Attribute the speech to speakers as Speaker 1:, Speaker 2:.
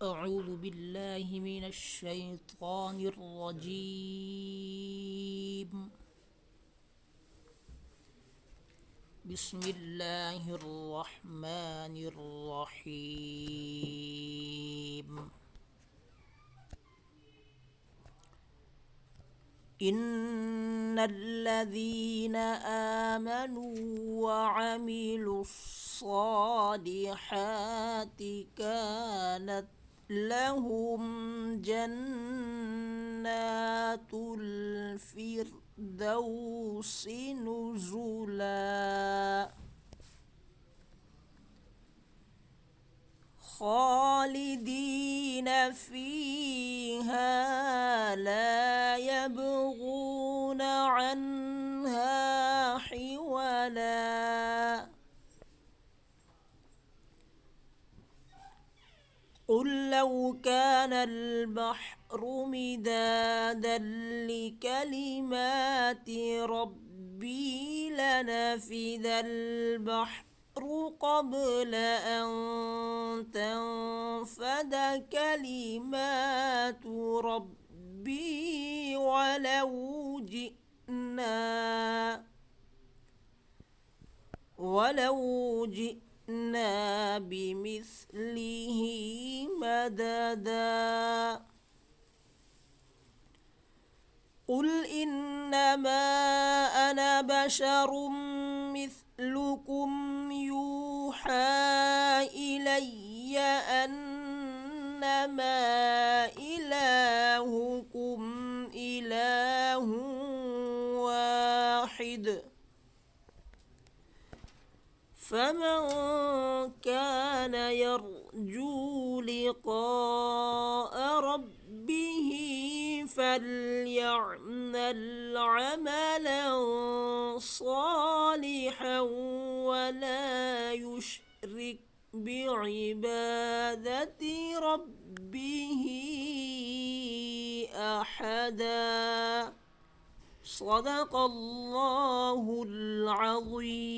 Speaker 1: أعوذ بالله من الشيطان الرجيم. بسم الله الرحمن الرحيم. إن الذين آمنوا وعملوا الصالحات كانت لهم جنات الفردوس نزلا خالدين فيها لا يبغون عنها حولا. قل لو كان البحر مدادا لكلمات ربي لنفد البحر قبل أن تنفد كلمات ربي ولو جئنا بمثله مددا. قل إنما أنا بشر مثلكم يوحى إلي أنما إلهكم إله واحد، فمن كان يرجو لقاء ربه فليعمل عملا صالحا ولا يشرك بعبادة ربه أحدا. صدق الله العظيم.